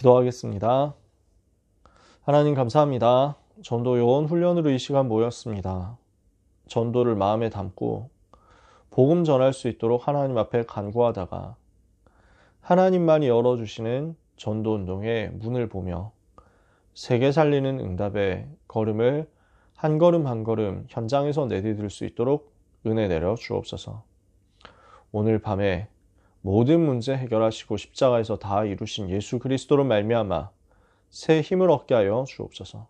기도하겠습니다. 하나님 감사합니다. 전도 요원 훈련으로 이 시간 모였습니다. 전도를 마음에 담고 복음 전할 수 있도록 하나님 앞에 간구하다가 하나님만이 열어주시는 전도운동의 문을 보며 세계 살리는 응답의 걸음을 한 걸음 한 걸음 현장에서 내디딜 수 있도록 은혜 내려 주옵소서. 오늘 밤에 모든 문제 해결하시고 십자가에서 다 이루신 예수 그리스도로 말미암아 새 힘을 얻게 하여 주옵소서.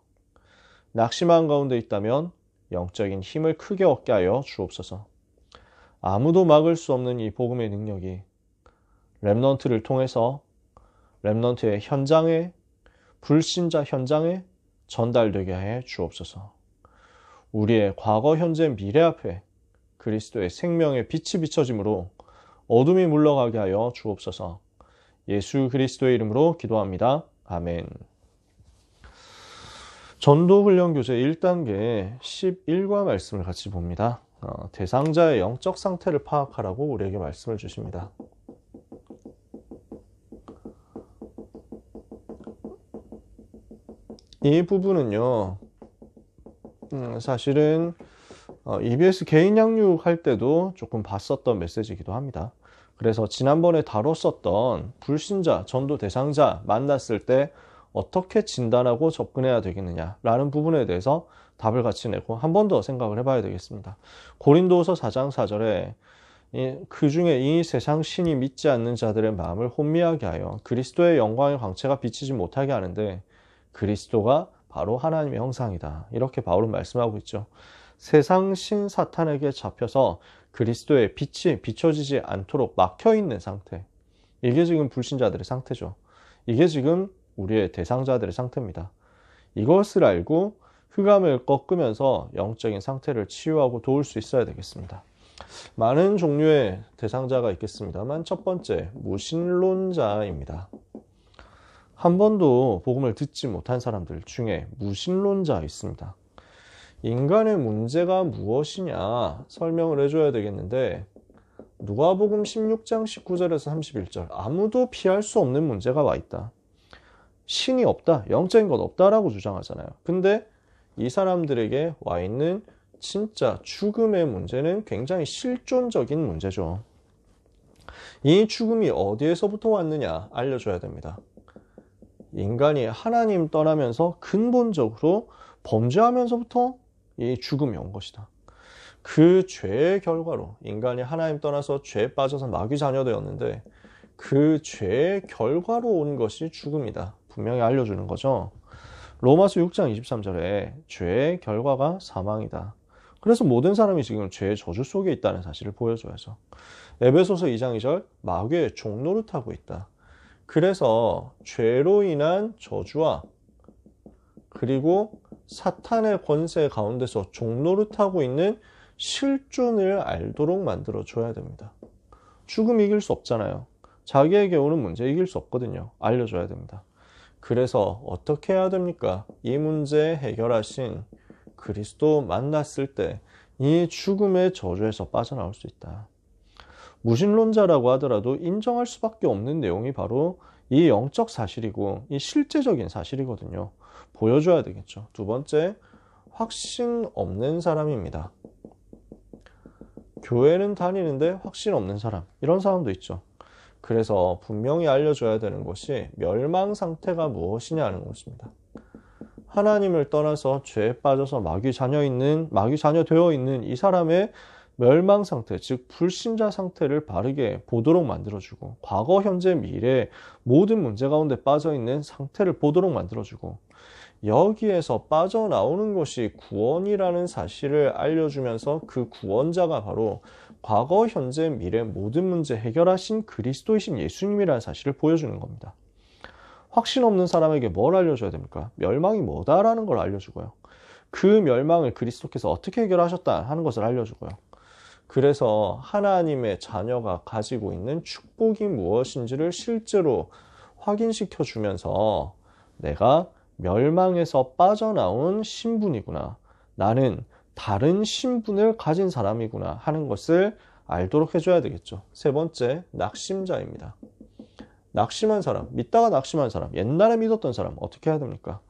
낙심한 가운데 있다면 영적인 힘을 크게 얻게 하여 주옵소서. 아무도 막을 수 없는 이 복음의 능력이 렘넌트를 통해서 렘넌트의 현장에, 불신자 현장에 전달되게 해 주옵소서. 우리의 과거, 현재, 미래 앞에 그리스도의 생명의 빛이 비춰짐으로 어둠이 물러가게 하여 주옵소서. 예수 그리스도의 이름으로 기도합니다. 아멘. 전도훈련교재 1단계 11과 말씀을 같이 봅니다. 대상자의 영적 상태를 파악하라고 우리에게 말씀을 주십니다. 이 부분은요, 사실은 EBS 개인 양육할 때도 조금 봤었던 메시지이기도 합니다. 그래서 지난번에 다뤘었던 불신자, 전도 대상자 만났을 때 어떻게 진단하고 접근해야 되겠느냐라는 부분에 대해서 답을 같이 내고 한 번 더 생각을 해봐야 되겠습니다. 고린도후서 4장 4절에 그 중에 이 세상 신이 믿지 않는 자들의 마음을 혼미하게 하여 그리스도의 영광의 광채가 비치지 못하게 하는데 그리스도가 바로 하나님의 형상이다. 이렇게 바울은 말씀하고 있죠. 세상 신 사탄에게 잡혀서 그리스도의 빛이 비춰지지 않도록 막혀있는 상태. 이게 지금 불신자들의 상태죠. 이게 지금 우리의 대상자들의 상태입니다. 이것을 알고 흑암을 꺾으면서 영적인 상태를 치유하고 도울 수 있어야 되겠습니다. 많은 종류의 대상자가 있겠습니다만 첫 번째, 무신론자입니다. 한 번도 복음을 듣지 못한 사람들 중에 무신론자 있습니다. 인간의 문제가 무엇이냐 설명을 해줘야 되겠는데 누가복음 16장 19절에서 31절 아무도 피할 수 없는 문제가 와 있다. 신이 없다, 영적인 것 없다라고 주장하잖아요. 근데 이 사람들에게 와 있는 진짜 죽음의 문제는 굉장히 실존적인 문제죠. 이 죽음이 어디에서부터 왔느냐 알려줘야 됩니다. 인간이 하나님 떠나면서 근본적으로 범죄하면서부터 이 죽음이 온 것이다. 그 죄의 결과로 인간이 하나님 떠나서 죄에 빠져서 마귀 자녀 되었는데 그 죄의 결과로 온 것이 죽음이다. 분명히 알려주는 거죠. 로마서 6장 23절에 죄의 결과가 사망이다. 그래서 모든 사람이 지금 죄의 저주 속에 있다는 사실을 보여줘야죠. 에베소서 2장 2절 마귀의 종노릇하고 있다. 그래서 죄로 인한 저주와 그리고 사탄의 권세 가운데서 종노릇하고 있는 실존을 알도록 만들어줘야 됩니다. 죽음 이길 수 없잖아요. 자기에게 오는 문제 이길 수 없거든요. 알려줘야 됩니다. 그래서 어떻게 해야 됩니까? 이 문제 해결하신 그리스도 만났을 때 이 죽음의 저주에서 빠져나올 수 있다. 무신론자라고 하더라도 인정할 수밖에 없는 내용이 바로 이 영적 사실이고 이 실제적인 사실이거든요. 보여줘야 되겠죠. 두 번째, 확신 없는 사람입니다. 교회는 다니는데 확신 없는 사람, 이런 사람도 있죠. 그래서 분명히 알려줘야 되는 것이 멸망 상태가 무엇이냐는 것입니다. 하나님을 떠나서 죄에 빠져서 마귀 자녀 되어 있는 이 사람의 멸망 상태, 즉 불신자 상태를 바르게 보도록 만들어주고 과거, 현재, 미래 모든 문제 가운데 빠져있는 상태를 보도록 만들어주고 여기에서 빠져나오는 것이 구원이라는 사실을 알려주면서 그 구원자가 바로 과거, 현재, 미래 모든 문제 해결하신 그리스도이신 예수님이라는 사실을 보여주는 겁니다. 확신 없는 사람에게 뭘 알려줘야 됩니까? 멸망이 뭐다라는 걸 알려주고요. 그 멸망을 그리스도께서 어떻게 해결하셨다 하는 것을 알려주고요. 그래서 하나님의 자녀가 가지고 있는 축복이 무엇인지를 실제로 확인시켜 주면서 내가 멸망에서 빠져나온 신분이구나. 나는 다른 신분을 가진 사람이구나 하는 것을 알도록 해줘야 되겠죠. 세 번째, 낙심자입니다. 낙심한 사람, 믿다가 낙심한 사람, 옛날에 믿었던 사람 어떻게 해야 됩니까?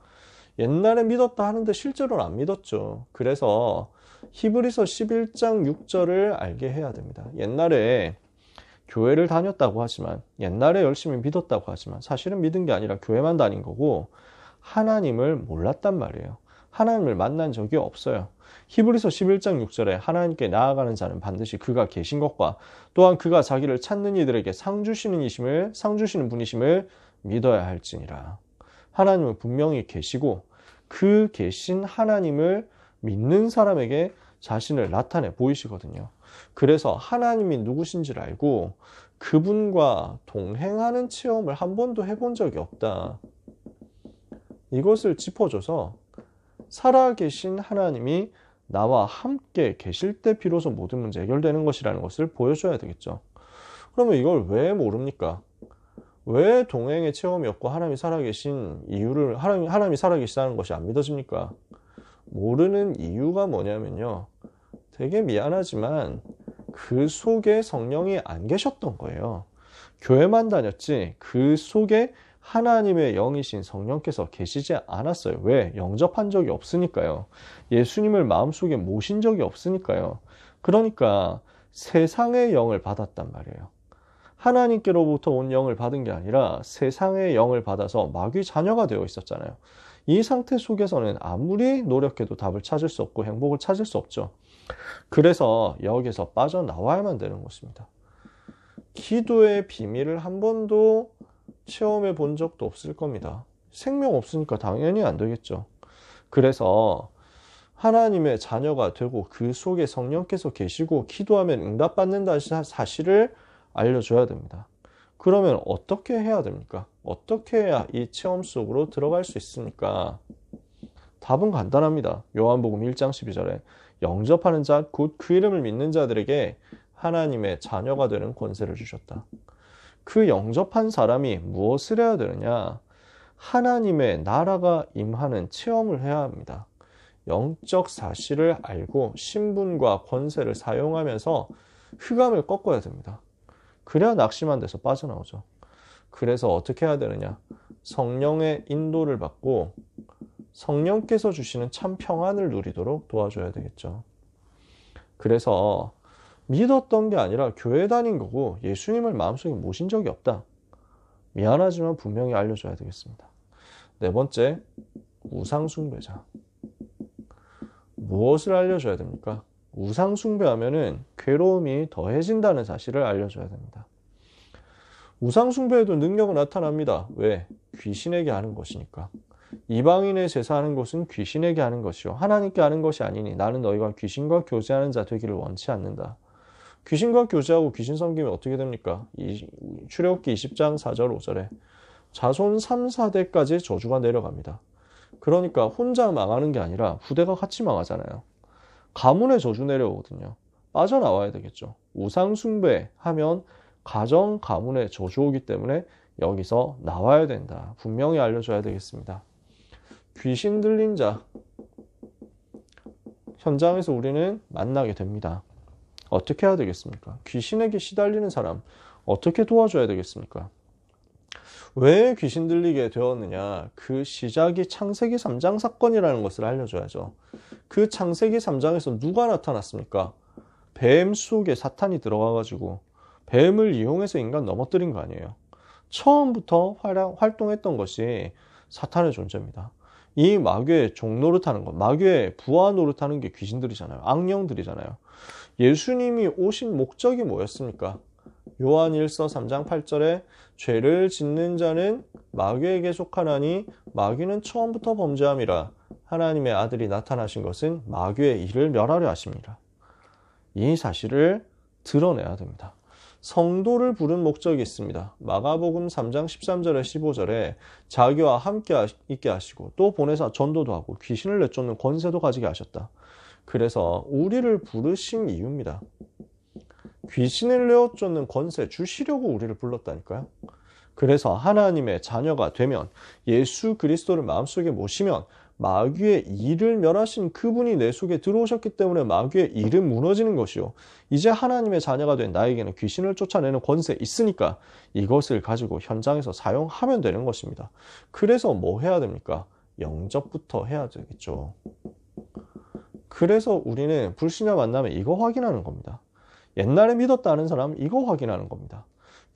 옛날에 믿었다 하는데 실제로는 안 믿었죠. 그래서 히브리서 11장 6절을 알게 해야 됩니다. 옛날에 교회를 다녔다고 하지만, 옛날에 열심히 믿었다고 하지만 사실은 믿은 게 아니라 교회만 다닌 거고 하나님을 몰랐단 말이에요. 하나님을 만난 적이 없어요. 히브리서 11장 6절에 하나님께 나아가는 자는 반드시 그가 계신 것과 또한 그가 자기를 찾는 이들에게 상 주시는 분이심을 믿어야 할지니라. 하나님은 분명히 계시고 그 계신 하나님을 믿는 사람에게 자신을 나타내 보이시거든요. 그래서 하나님이 누구신지를 알고 그분과 동행하는 체험을 한 번도 해본 적이 없다. 이것을 짚어줘서 살아계신 하나님이 나와 함께 계실 때 비로소 모든 문제 해결되는 것이라는 것을 보여줘야 되겠죠. 그러면 이걸 왜 모릅니까? 왜 동행의 체험이 없고 하나님이 살아계신 이유를, 하나님이 살아계시다는 것이 안 믿어집니까? 모르는 이유가 뭐냐면요. 되게 미안하지만 그 속에 성령이 안 계셨던 거예요. 교회만 다녔지 그 속에 하나님의 영이신 성령께서 계시지 않았어요. 왜? 영접한 적이 없으니까요. 예수님을 마음속에 모신 적이 없으니까요. 그러니까 세상의 영을 받았단 말이에요. 하나님께로부터 온 영을 받은 게 아니라 세상의 영을 받아서 마귀 자녀가 되어 있었잖아요. 이 상태 속에서는 아무리 노력해도 답을 찾을 수 없고 행복을 찾을 수 없죠. 그래서 여기서 빠져나와야만 되는 것입니다. 기도의 비밀을 한 번도 체험해 본 적도 없을 겁니다. 생명 없으니까 당연히 안 되겠죠. 그래서 하나님의 자녀가 되고 그 속에 성령께서 계시고 기도하면 응답받는다는 사실을 알려줘야 됩니다. 그러면 어떻게 해야 됩니까? 어떻게 해야 이 체험 속으로 들어갈 수 있습니까? 답은 간단합니다. 요한복음 1장 12절에 영접하는 자, 곧 그 이름을 믿는 자들에게 하나님의 자녀가 되는 권세를 주셨다. 그 영접한 사람이 무엇을 해야 되느냐? 하나님의 나라가 임하는 체험을 해야 합니다. 영적 사실을 알고 신분과 권세를 사용하면서 흑암을 꺾어야 됩니다. 그래야 낙심한 데서 빠져나오죠. 그래서 어떻게 해야 되느냐? 성령의 인도를 받고 성령께서 주시는 참 평안을 누리도록 도와줘야 되겠죠. 그래서 믿었던 게 아니라 교회 다닌 거고 예수님을 마음속에 모신 적이 없다. 미안하지만 분명히 알려줘야 되겠습니다. 네 번째, 우상숭배자. 무엇을 알려줘야 됩니까? 우상숭배하면은 괴로움이 더해진다는 사실을 알려줘야 됩니다. 우상숭배에도 능력은 나타납니다. 왜? 귀신에게 하는 것이니까. 이방인의 제사하는 것은 귀신에게 하는 것이요 하나님께 하는 것이 아니니 나는 너희가 귀신과 교제하는 자 되기를 원치 않는다. 귀신과 교제하고 귀신 섬기면 어떻게 됩니까? 출애굽기 20장 4절 5절에 자손 3, 4대까지 저주가 내려갑니다. 그러니까 혼자 망하는 게 아니라 후대가 같이 망하잖아요. 가문에 저주 내려오거든요. 빠져나와야 되겠죠. 우상숭배 하면 가정, 가문에 저주 오기 때문에 여기서 나와야 된다. 분명히 알려줘야 되겠습니다. 귀신 들린 자 현장에서 우리는 만나게 됩니다. 어떻게 해야 되겠습니까? 귀신에게 시달리는 사람 어떻게 도와줘야 되겠습니까? 왜 귀신 들리게 되었느냐? 그 시작이 창세기 3장 사건이라는 것을 알려줘야죠. 그 창세기 3장에서 누가 나타났습니까? 뱀 속에 사탄이 들어가가지고 뱀을 이용해서 인간 넘어뜨린 거 아니에요. 처음부터 활동했던 것이 사탄의 존재입니다. 이 마귀의 종노릇하는 것, 마귀의 부하 노릇하는 게 귀신들이잖아요. 악령들이잖아요. 예수님이 오신 목적이 뭐였습니까? 요한 1서 3장 8절에 죄를 짓는 자는 마귀에게 속하나니 마귀는 처음부터 범죄함이라. 하나님의 아들이 나타나신 것은 마귀의 일을 멸하려 하십니다. 이 사실을 드러내야 됩니다. 성도를 부른 목적이 있습니다. 마가복음 3장 13절에 15절에 자기와 함께 있게 하시고 또 보내사 전도도 하고 귀신을 내쫓는 권세도 가지게 하셨다. 그래서 우리를 부르신 이유입니다. 귀신을 내쫓는 권세 주시려고 우리를 불렀다니까요. 그래서 하나님의 자녀가 되면 예수 그리스도를 마음속에 모시면 마귀의 일을 멸하신 그분이 내 속에 들어오셨기 때문에 마귀의 일은 무너지는 것이요. 이제 하나님의 자녀가 된 나에게는 귀신을 쫓아내는 권세 있으니까 이것을 가지고 현장에서 사용하면 되는 것입니다. 그래서 뭐 해야 됩니까? 영접부터 해야 되겠죠. 그래서 우리는 불신자 만나면 이거 확인하는 겁니다. 옛날에 믿었다는 사람 이거 확인하는 겁니다.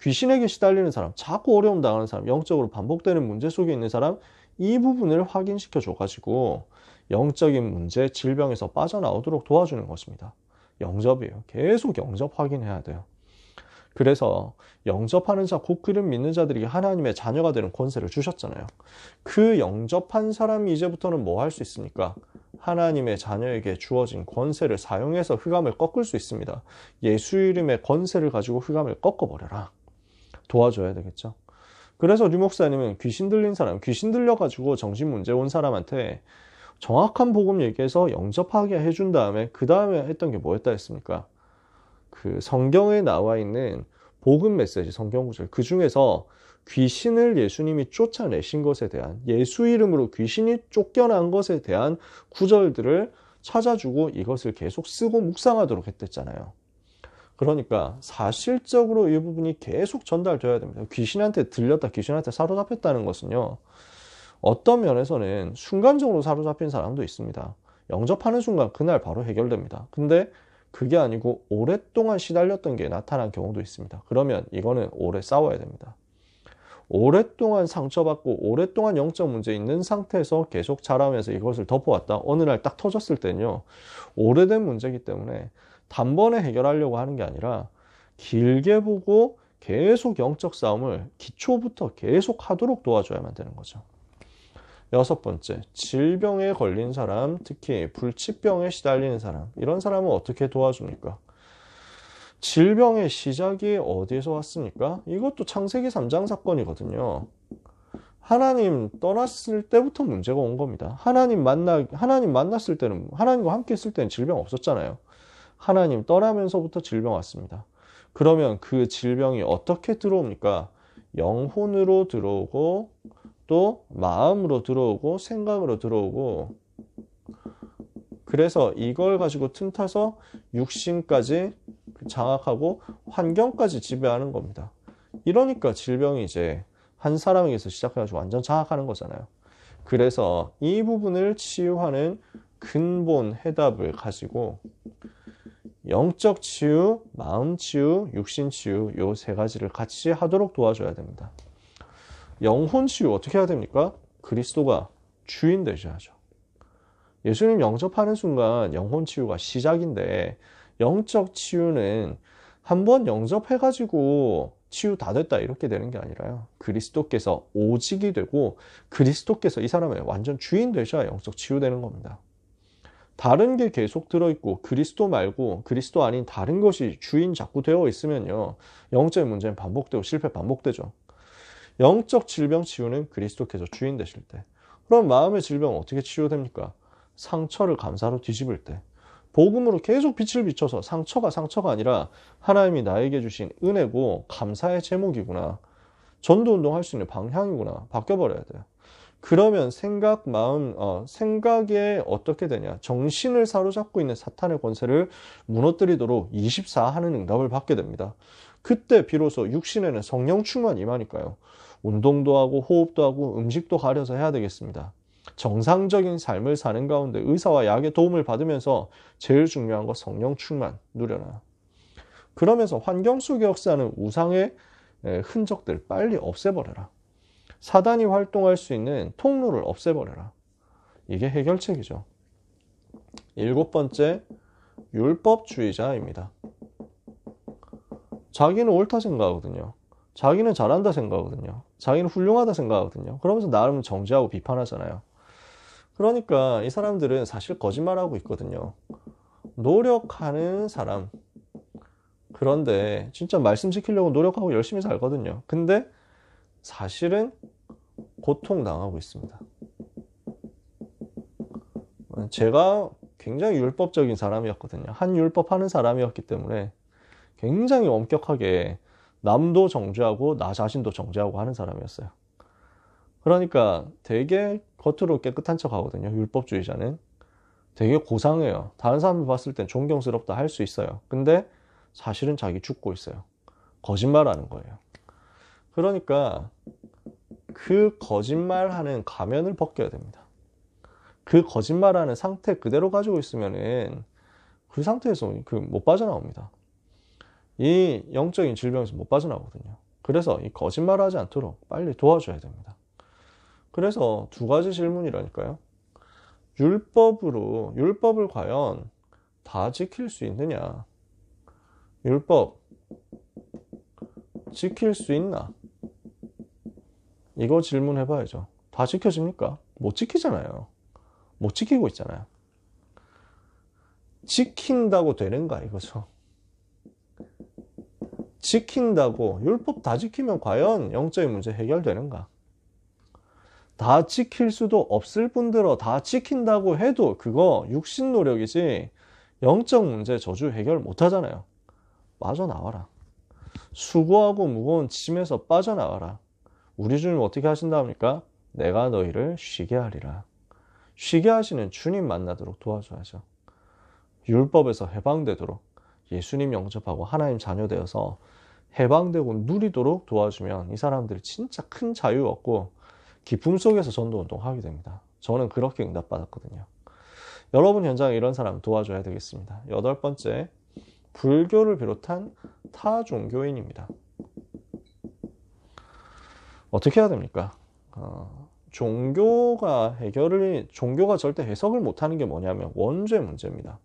귀신에게 시달리는 사람, 자꾸 어려움 당하는 사람, 영적으로 반복되는 문제 속에 있는 사람, 이 부분을 확인시켜 줘가지고 영적인 문제, 질병에서 빠져나오도록 도와주는 것입니다. 영접이에요. 계속 영접 확인해야 돼요. 그래서 영접하는 자, 곧 그를 믿는 자들에게 하나님의 자녀가 되는 권세를 주셨잖아요. 그 영접한 사람이 이제부터는 뭐 할 수 있습니까? 하나님의 자녀에게 주어진 권세를 사용해서 흑암을 꺾을 수 있습니다. 예수 이름의 권세를 가지고 흑암을 꺾어버려라. 도와줘야 되겠죠. 그래서 류 목사님은 귀신 들린 사람, 귀신 들려가지고 정신 문제 온 사람한테 정확한 복음 얘기해서 영접하게 해준 다음에 그 다음에 했던 게 뭐였다 했습니까? 그 성경에 나와 있는 복음 메시지 성경 구절 그 중에서 귀신을 예수님이 쫓아내신 것에 대한 예수 이름으로 귀신이 쫓겨난 것에 대한 구절들을 찾아주고 이것을 계속 쓰고 묵상하도록 했댔잖아요. 그러니까 사실적으로 이 부분이 계속 전달돼야 됩니다. 귀신한테 들렸다, 귀신한테 사로잡혔다는 것은요. 어떤 면에서는 순간적으로 사로잡힌 사람도 있습니다. 영접하는 순간 그날 바로 해결됩니다. 근데 그게 아니고 오랫동안 시달렸던 게 나타난 경우도 있습니다. 그러면 이거는 오래 싸워야 됩니다. 오랫동안 상처받고 오랫동안 영적 문제 있는 상태에서 계속 자라면서 이것을 덮어왔다. 어느 날 딱 터졌을 때는요. 오래된 문제이기 때문에 단번에 해결하려고 하는 게 아니라 길게 보고 계속 영적 싸움을 기초부터 계속 하도록 도와줘야만 되는 거죠. 6번째, 질병에 걸린 사람, 특히 불치병에 시달리는 사람, 이런 사람은 어떻게 도와줍니까? 질병의 시작이 어디에서 왔습니까? 이것도 창세기 3장 사건이거든요. 하나님 떠났을 때부터 문제가 온 겁니다. 하나님 만났을 때는, 하나님과 함께 있을 때는 질병 없었잖아요. 하나님 떠나면서부터 질병 왔습니다. 그러면 그 질병이 어떻게 들어옵니까? 영혼으로 들어오고, 또 마음으로 들어오고, 생각으로 들어오고, 그래서 이걸 가지고 틈타서 육신까지 장악하고 환경까지 지배하는 겁니다. 이러니까 질병이 이제 한 사람에게서 시작해가지고 완전 장악하는 거잖아요. 그래서 이 부분을 치유하는 근본 해답을 가지고 영적 치유, 마음 치유, 육신 치유 요 세 가지를 같이 하도록 도와줘야 됩니다. 영혼 치유 어떻게 해야 됩니까? 그리스도가 주인 되셔야죠. 예수님 영접하는 순간 영혼 치유가 시작인데 영적 치유는 한번 영접해가지고 치유 다 됐다 이렇게 되는 게 아니라요. 그리스도께서 오직이 되고 그리스도께서 이 사람의 완전 주인 되셔야 영적 치유되는 겁니다. 다른 게 계속 들어있고 그리스도 말고 그리스도 아닌 다른 것이 주인 자꾸 되어 있으면요. 영적인 문제는 반복되고 실패 반복되죠. 영적 질병 치유는 그리스도께서 주인 되실 때. 그럼 마음의 질병은 어떻게 치유됩니까? 상처를 감사로 뒤집을 때. 복음으로 계속 빛을 비춰서 상처가 아니라 하나님이 나에게 주신 은혜고 감사의 제목이구나. 전도운동 할 수 있는 방향이구나. 바뀌어버려야 돼요. 그러면 생각에 어떻게 되냐. 정신을 사로잡고 있는 사탄의 권세를 무너뜨리도록 24 하는 응답을 받게 됩니다. 그때 비로소 육신에는 성령 충만이 임하니까요. 운동도 하고 호흡도 하고 음식도 가려서 해야 되겠습니다. 정상적인 삶을 사는 가운데 의사와 약의 도움을 받으면서 제일 중요한 거 성령 충만 누려라. 그러면서 환경 속에 역사하는 우상의 흔적들 빨리 없애버려라. 사단이 활동할 수 있는 통로를 없애버려라. 이게 해결책이죠. 7번째, 율법주의자입니다. 자기는 옳다 생각하거든요. 자기는 잘한다 생각하거든요. 자기는 훌륭하다 생각하거든요. 그러면서 나름 정죄하고 비판하잖아요. 그러니까 이 사람들은 사실 거짓말하고 있거든요. 노력하는 사람. 그런데 진짜 말씀 지키려고 노력하고 열심히 살거든요. 근데 사실은 고통당하고 있습니다. 제가 굉장히 율법적인 사람이었거든요. 한 율법 하는 사람이었기 때문에 굉장히 엄격하게 남도 정죄하고 나 자신도 정죄하고 하는 사람이었어요. 그러니까 되게 겉으로 깨끗한 척 하거든요. 율법주의자는. 되게 고상해요. 다른 사람이 봤을 땐 존경스럽다 할 수 있어요. 근데 사실은 자기 죽고 있어요. 거짓말하는 거예요. 그러니까 그 거짓말하는 가면을 벗겨야 됩니다. 그 거짓말하는 상태 그대로 가지고 있으면은 그 상태에서 못 빠져나옵니다. 이 영적인 질병에서 못 빠져나오거든요. 그래서 이 거짓말하지 않도록 빨리 도와줘야 됩니다. 그래서 두 가지 질문이라니까요. 율법을 과연 다 지킬 수 있느냐? 율법 지킬 수 있나? 이거 질문해 봐야죠. 다 지켜집니까? 못 지키잖아요. 못 지키고 있잖아요. 지킨다고 되는가 이거죠. 지킨다고 율법 다 지키면 과연 영적인 문제 해결되는가? 다 지킬 수도 없을 뿐더러 다 지킨다고 해도 그거 육신 노력이지 영적 문제 저주 해결 못 하잖아요. 빠져나와라. 수고하고 무거운 짐에서 빠져나와라. 우리 주님 어떻게 하신다 합니까? 내가 너희를 쉬게 하리라. 쉬게 하시는 주님 만나도록 도와줘야죠. 율법에서 해방되도록 예수님 영접하고 하나님 자녀 되어서 해방되고 누리도록 도와주면 이 사람들이 진짜 큰 자유 얻고 기쁨 속에서 전도운동 하게 됩니다. 저는 그렇게 응답받았거든요. 여러분 현장에 이런 사람 도와줘야 되겠습니다. 8번째, 불교를 비롯한 타 종교인입니다. 어떻게 해야 됩니까? 종교가 절대 해석을 못하는 게 뭐냐면 원죄 문제입니다.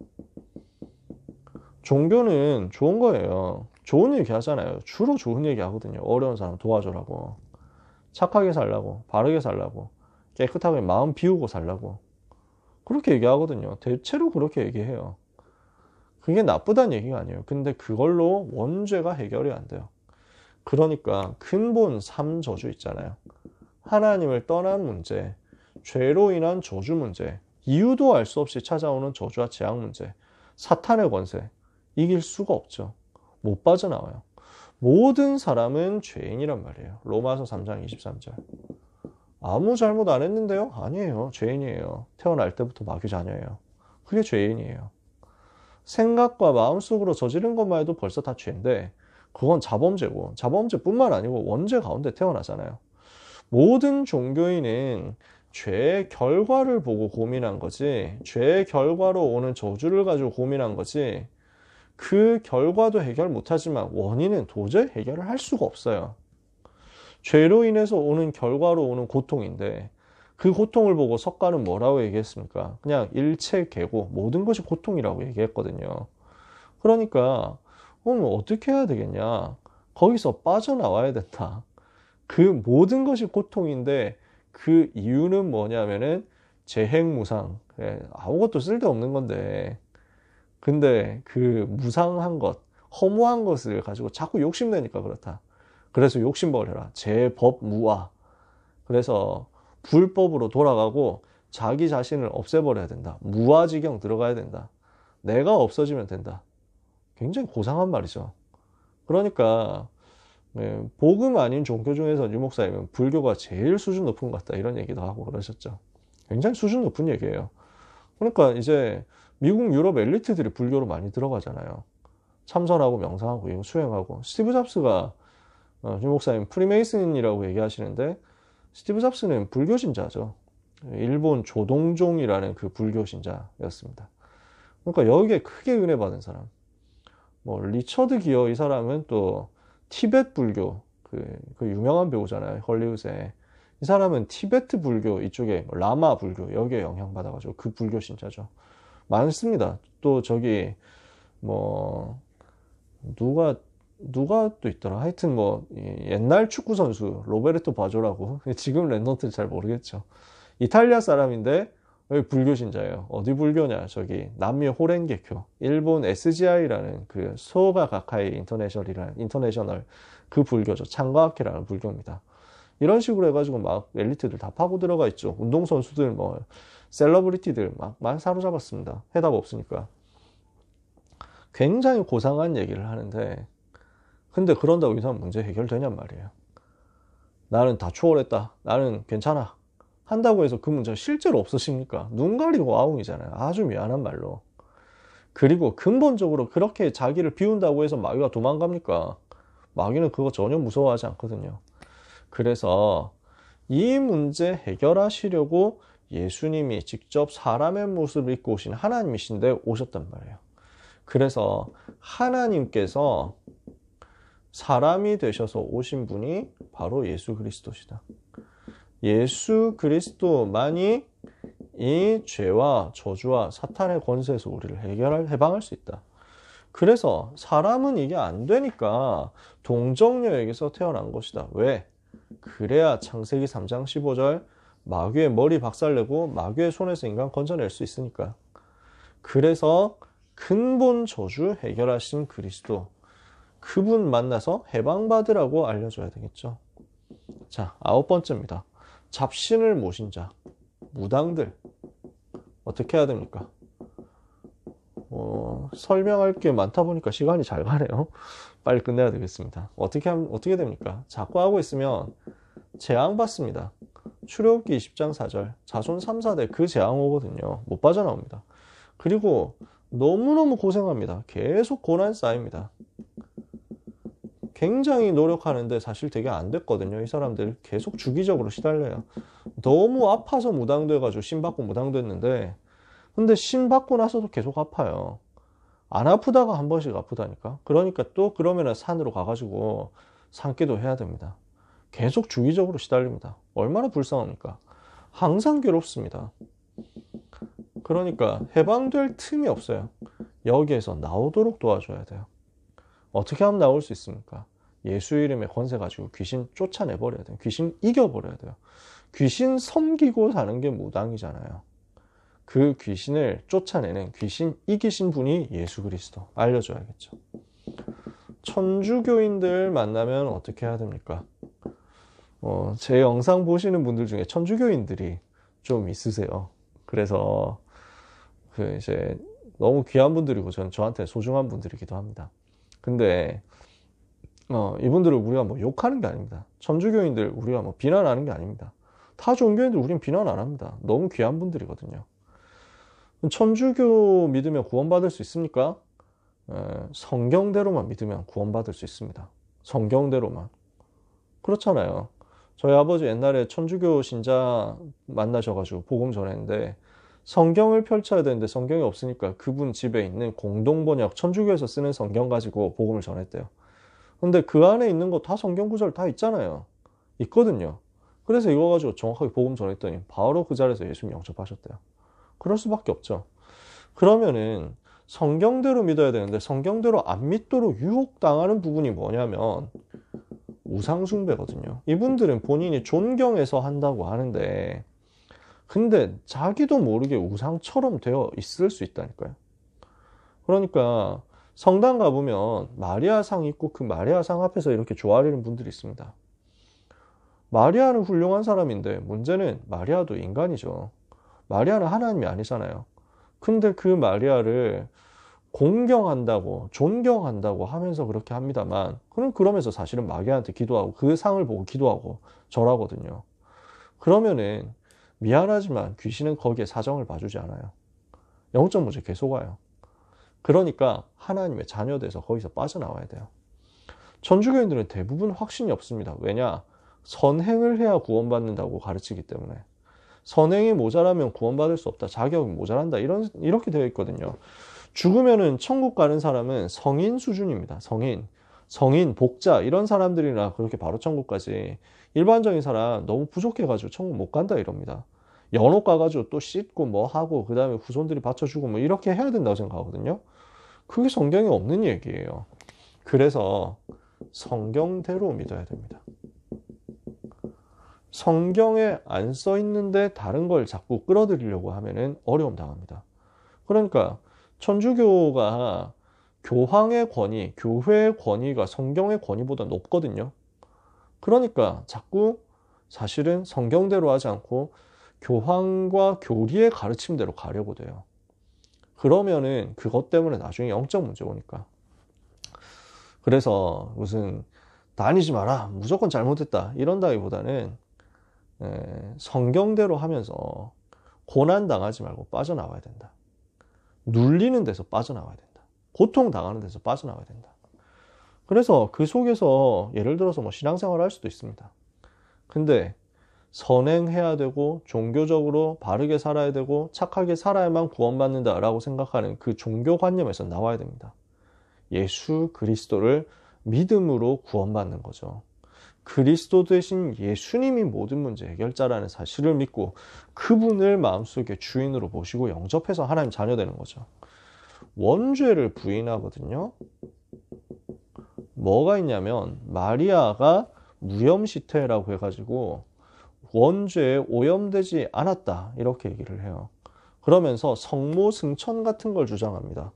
종교는 좋은 거예요. 좋은 얘기 하잖아요. 주로 좋은 얘기 하거든요. 어려운 사람 도와주라고. 착하게 살라고. 바르게 살라고. 깨끗하게 마음 비우고 살라고. 그렇게 얘기하거든요. 대체로 그렇게 얘기해요. 그게 나쁘다는 얘기가 아니에요. 근데 그걸로 원죄가 해결이 안 돼요. 그러니까 근본 3저주 있잖아요. 하나님을 떠난 문제, 죄로 인한 저주 문제, 이유도 알 수 없이 찾아오는 저주와 재앙 문제, 사탄의 권세, 이길 수가 없죠. 못 빠져나와요. 모든 사람은 죄인이란 말이에요. 로마서 3장 23절. 아무 잘못 안 했는데요? 아니에요. 죄인이에요. 태어날 때부터 마귀 자녀예요. 그게 죄인이에요. 생각과 마음속으로 저지른 것만 해도 벌써 다 죄인데 그건 자범죄고 자범죄뿐만 아니고 원죄 가운데 태어나잖아요. 모든 종교인은 죄의 결과를 보고 고민한 거지 죄의 결과로 오는 저주를 가지고 고민한 거지 그 결과도 해결 못하지만 원인은 도저히 해결을 할 수가 없어요. 죄로 인해서 오는 결과로 오는 고통인데 그 고통을 보고 석가는 뭐라고 얘기했습니까? 그냥 일체 개고 모든 것이 고통이라고 얘기했거든요. 그러니까 어떻게 해야 되겠냐? 거기서 빠져나와야 된다. 그 모든 것이 고통인데 그 이유는 뭐냐면은 재행무상. 아무것도 쓸데없는 건데 근데 그 무상한 것, 허무한 것을 가지고 자꾸 욕심내니까 그렇다. 그래서 욕심버려라. 제법무아. 그래서 불법으로 돌아가고 자기 자신을 없애버려야 된다. 무아지경 들어가야 된다. 내가 없어지면 된다. 굉장히 고상한 말이죠. 그러니까 복음 아닌 종교 중에서 유 목사님은 불교가 제일 수준 높은 것 같다. 이런 얘기도 하고 그러셨죠. 굉장히 수준 높은 얘기예요. 그러니까 이제 미국, 유럽 엘리트들이 불교로 많이 들어가잖아요. 참선하고 명상하고 수행하고. 스티브 잡스가 유 목사님 프리메이슨이라고 얘기하시는데 스티브 잡스는 불교 신자죠. 일본 조동종이라는 그 불교 신자였습니다. 그러니까 여기에 크게 은혜 받은 사람. 리처드 기어 이 사람은 또 티베트 불교 그 유명한 배우잖아요. 헐리우드에. 이 사람은 티베트 불교 이쪽에 라마 불교 여기에 영향받아가지고 그 불교 신자죠. 많습니다. 또 저기 누가 또 있더라. 하여튼 옛날 축구 선수 로베르토 바조라고. 지금 랜던트 잘 모르겠죠. 이탈리아 사람인데 여기 불교 신자예요. 어디 불교냐? 저기 남미 호렌게교, 일본 SGI라는 그 소가 가카이 인터내셔널 그 불교죠. 창가학회라는 불교입니다. 이런 식으로 해가지고 막 엘리트들 다 파고 들어가 있죠. 운동선수들 셀러브리티들 막 사로잡았습니다. 해답 없으니까. 굉장히 고상한 얘기를 하는데 근데 그런다고 이 사람 문제 해결되냔 말이에요. 나는 다 초월했다. 나는 괜찮아. 한다고 해서 그 문제가 실제로 없으십니까? 눈 가리고 아웅이잖아요. 아주 미안한 말로. 그리고 근본적으로 그렇게 자기를 비운다고 해서 마귀가 도망갑니까? 마귀는 그거 전혀 무서워하지 않거든요. 그래서 이 문제 해결하시려고 예수님이 직접 사람의 모습을 입고 오신 하나님이신데 오셨단 말이에요. 그래서 하나님께서 사람이 되셔서 오신 분이 바로 예수 그리스도시다. 예수 그리스도만이 이 죄와 저주와 사탄의 권세에서 우리를 해방할 수 있다. 그래서 사람은 이게 안 되니까 동정녀에게서 태어난 것이다. 왜? 그래야 창세기 3장 15절 마귀의 머리 박살내고 마귀의 손에서 인간 건져낼 수 있으니까. 그래서 근본 저주 해결하신 그리스도, 그분 만나서 해방받으라고 알려줘야 되겠죠. 자, 9번째입니다. 잡신을 모신 자, 무당들 어떻게 해야 됩니까? 설명할 게 많다 보니까 시간이 잘 가네요. 빨리 끝내야 되겠습니다. 어떻게 됩니까? 자꾸 하고 있으면 재앙 받습니다. 출애굽기 20장 4절 자손 3, 4대 그 재앙 오거든요. 못 빠져나옵니다. 그리고 너무너무 고생합니다. 계속 고난 쌓입니다. 굉장히 노력하는데 사실 되게 안 됐거든요. 이 사람들 계속 주기적으로 시달려요. 너무 아파서 무당돼가지고 신 받고 무당됐는데, 근데 신 받고 나서도 계속 아파요. 안 아프다가 한 번씩 아프다니까. 그러니까 또 그러면은 산으로 가가지고 산기도 해야 됩니다. 계속 주기적으로 시달립니다. 얼마나 불쌍합니까? 항상 괴롭습니다. 그러니까 해방될 틈이 없어요. 여기에서 나오도록 도와줘야 돼요. 어떻게 하면 나올 수 있습니까? 예수 이름의 권세 가지고 귀신 쫓아내버려야 돼요. 귀신 이겨버려야 돼요. 귀신 섬기고 사는 게 무당이잖아요. 그 귀신을 쫓아내는, 귀신 이기신 분이 예수 그리스도. 알려줘야겠죠. 천주교인들 만나면 어떻게 해야 됩니까? 제 영상 보시는 분들 중에 천주교인들이 좀 있으세요. 그래서 이제 너무 귀한 분들이고 저한테 소중한 분들이기도 합니다. 근데 이분들을 우리가 뭐 욕하는 게 아닙니다. 천주교인들 우리가 뭐 비난하는 게 아닙니다. 타 종교인들 우린 비난 안 합니다. 너무 귀한 분들이거든요. 천주교 믿으면 구원받을 수 있습니까? 성경대로만 믿으면 구원받을 수 있습니다. 성경대로만. 그렇잖아요. 저희 아버지 옛날에 천주교 신자 만나셔가지고 복음 전했는데 성경을 펼쳐야 되는데 성경이 없으니까 그분 집에 있는 공동번역, 천주교에서 쓰는 성경 가지고 복음을 전했대요. 근데 그 안에 있는 거 다 성경 구절 다 있잖아요. 있거든요. 그래서 이거 가지고 정확하게 복음 전했더니 바로 그 자리에서 예수님 영접하셨대요. 그럴 수밖에 없죠. 그러면은 성경대로 믿어야 되는데 성경대로 안 믿도록 유혹당하는 부분이 뭐냐면 우상숭배거든요. 이분들은 본인이 존경해서 한다고 하는데 근데 자기도 모르게 우상처럼 되어 있을 수 있다니까요. 그러니까 성당 가보면 마리아상 있고 그 마리아상 앞에서 이렇게 조아리는 분들이 있습니다. 마리아는 훌륭한 사람인데 문제는 마리아도 인간이죠. 마리아는 하나님이 아니잖아요. 근데 그 마리아를 공경한다고 존경한다고 하면서 그렇게 합니다만 그러면서 사실은 마귀한테 기도하고 그 상을 보고 기도하고 절하거든요. 그러면은 미안하지만 귀신은 거기에 사정을 봐주지 않아요. 영적 문제 계속 와요. 그러니까 하나님의 자녀돼서 거기서 빠져나와야 돼요. 천주교인들은 대부분 확신이 없습니다. 왜냐? 선행을 해야 구원받는다고 가르치기 때문에. 선행이 모자라면 구원받을 수 없다. 자격이 모자란다. 이렇게 되어 있거든요. 죽으면은 천국 가는 사람은 성인 수준입니다. 성인, 복자 이런 사람들이나 그렇게 바로 천국 가지. 일반적인 사람 너무 부족해가지고 천국 못 간다 이럽니다. 연옥 가가지고 또 씻고 뭐 하고 그 다음에 후손들이 받쳐주고 뭐 이렇게 해야 된다고 생각하거든요. 그게 성경에 없는 얘기예요. 그래서 성경대로 믿어야 됩니다. 성경에 안 써 있는데 다른 걸 자꾸 끌어들이려고 하면은 어려움 당합니다. 그러니까 천주교가 교황의 권위, 교회의 권위가 성경의 권위보다 높거든요. 그러니까 자꾸 사실은 성경대로 하지 않고 교황과 교리의 가르침대로 가려고 돼요. 그러면은 그것 때문에 나중에 영적 문제 오니까. 그래서 무슨 다니지 마라, 무조건 잘못했다 이런다기보다는 성경대로 하면서 고난 당하지 말고 빠져나와야 된다. 눌리는 데서 빠져나와야 된다. 고통 당하는 데서 빠져나와야 된다. 그래서 그 속에서 예를 들어서 뭐 신앙생활을 할 수도 있습니다. 근데 선행해야 되고 종교적으로 바르게 살아야 되고 착하게 살아야만 구원받는다라고 생각하는 그 종교관념에서 나와야 됩니다. 예수 그리스도를 믿음으로 구원받는 거죠. 그리스도 대신 예수님이 모든 문제 해결자라는 사실을 믿고 그분을 마음속에 주인으로 모시고 영접해서 하나님 자녀 되는 거죠. 원죄를 부인하거든요. 뭐가 있냐면 마리아가 무염시태라고 해가지고 원죄에 오염되지 않았다 이렇게 얘기를 해요. 그러면서 성모 승천 같은 걸 주장합니다.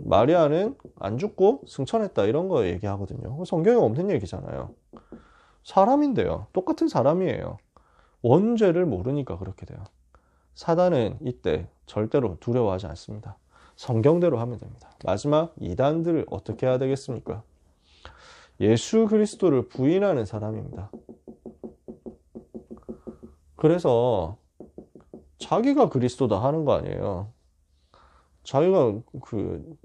마리아는 안 죽고 승천했다 이런 거 얘기하거든요. 성경에 없는 얘기잖아요. 사람인데요. 똑같은 사람이에요. 원죄를 모르니까 그렇게 돼요. 사단은 이때 절대로 두려워하지 않습니다. 성경대로 하면 됩니다. 마지막 이단들을 어떻게 해야 되겠습니까? 예수 그리스도를 부인하는 사람입니다. 그래서 자기가 그리스도다 하는 거 아니에요. 자기가 그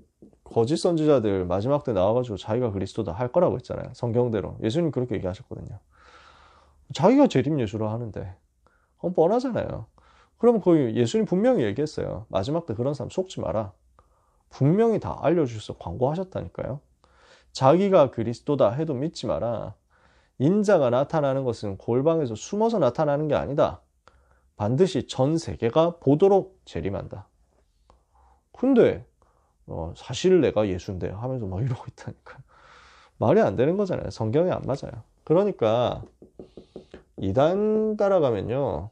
거짓 선지자들 마지막 때 나와가지고 자기가 그리스도다 할 거라고 했잖아요. 성경대로. 예수님 그렇게 얘기하셨거든요. 자기가 재림 예수라 하는데 뻔하잖아요. 그러면 거기 예수님 분명히 얘기했어요. 마지막 때 그런 사람 속지 마라. 분명히 다 알려주셔서 광고하셨다니까요. 자기가 그리스도다 해도 믿지 마라. 인자가 나타나는 것은 골방에서 숨어서 나타나는 게 아니다. 반드시 전 세계가 보도록 재림한다. 근데 사실 내가 예수인데 하면서 막 이러고 있다니까. 말이 안 되는 거잖아요. 성경에 안 맞아요. 그러니까 이단 따라가면요.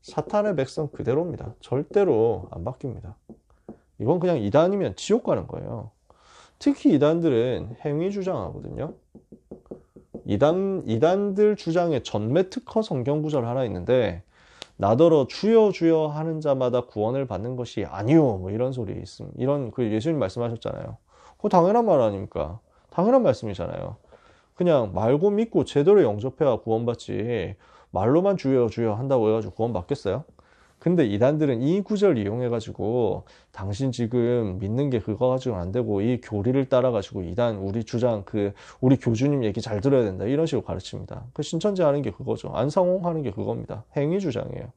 사탄의 백성 그대로입니다. 절대로 안 바뀝니다. 이건 그냥 이단이면 지옥 가는 거예요. 특히 이단들은 행위 주장하거든요. 이단들 주장의 전매 특허 성경 구절 하나 있는데 나더러 주여 주여 하는 자마다 구원을 받는 것이 아니요 뭐 이런 소리 있음. 이런 그 예수님 말씀하셨잖아요. 그거 당연한 말 아닙니까? 당연한 말씀이잖아요. 그냥 말고 믿고 제대로 영접해야 구원받지 말로만 주여 주여 한다고 해가지고 구원받겠어요? 근데 이단들은 이 구절 이용해가지고 당신 지금 믿는 게 그거 가지고는 안 되고 이 교리를 따라가지고 이단 우리 주장 우리 교주님 얘기 잘 들어야 된다 이런 식으로 가르칩니다. 그 신천지 하는 게 그거죠. 안상홍 하는 게 그겁니다. 행위 주장이에요.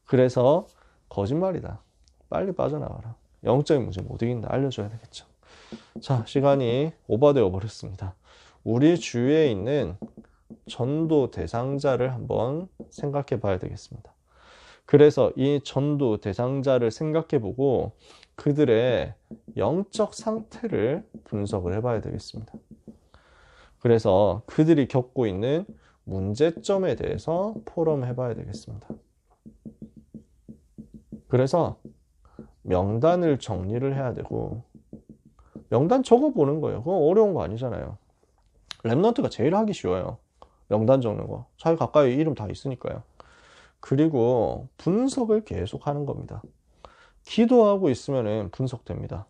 그래서 거짓말이다. 빨리 빠져나가라. 영적인 문제 못 이긴다. 알려줘야 되겠죠. 자, 시간이 오버되어 버렸습니다. 우리 주위에 있는 전도 대상자를 한번 생각해 봐야 되겠습니다. 그래서 이 전도 대상자를 생각해 보고 그들의 영적 상태를 분석을 해 봐야 되겠습니다. 그래서 그들이 겪고 있는 문제점에 대해서 포럼해 봐야 되겠습니다. 그래서 명단을 정리를 해야 되고 명단 적어 보는 거예요. 그건 어려운 거 아니잖아요. 랩넌트가 제일 하기 쉬워요. 명단 적는 거. 자기 가까이 이름 다 있으니까요. 그리고 분석을 계속 하는 겁니다. 기도하고 있으면 분석됩니다.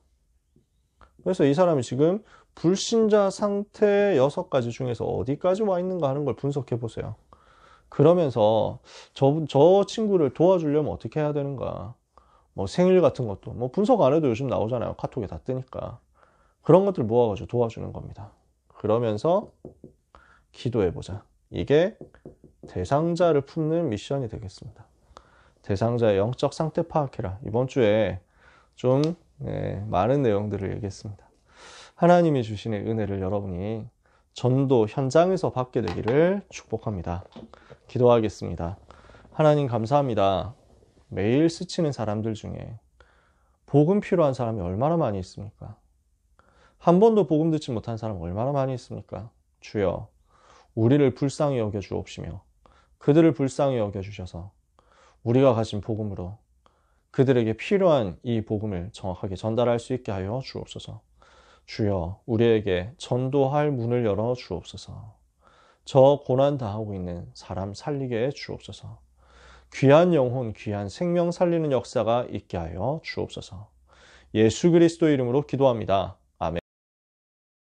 그래서 이 사람이 지금 불신자 상태 6가지 중에서 어디까지 와 있는가 하는 걸 분석해 보세요. 그러면서 저 친구를 도와주려면 어떻게 해야 되는가. 뭐 생일 같은 것도 뭐 분석 안 해도 요즘 나오잖아요. 카톡에 다 뜨니까. 그런 것들 모아가지고 도와주는 겁니다. 그러면서 기도해 보자. 이게 대상자를 품는 미션이 되겠습니다. 대상자의 영적 상태 파악해라. 이번 주에 좀 많은 내용들을 얘기했습니다. 하나님이 주시는 은혜를 여러분이 전도 현장에서 받게 되기를 축복합니다. 기도하겠습니다. 하나님 감사합니다. 매일 스치는 사람들 중에 복음 필요한 사람이 얼마나 많이 있습니까? 한 번도 복음 듣지 못한 사람 얼마나 많이 있습니까? 주여, 우리를 불쌍히 여겨 주옵시며 그들을 불쌍히 여겨 주셔서 우리가 가진 복음으로 그들에게 필요한 이 복음을 정확하게 전달할 수 있게 하여 주옵소서. 주여, 우리에게 전도할 문을 열어 주옵소서. 저 고난 당하고 있는 사람 살리게 해 주옵소서. 귀한 영혼, 귀한 생명 살리는 역사가 있게 하여 주옵소서. 예수 그리스도 이름으로 기도합니다.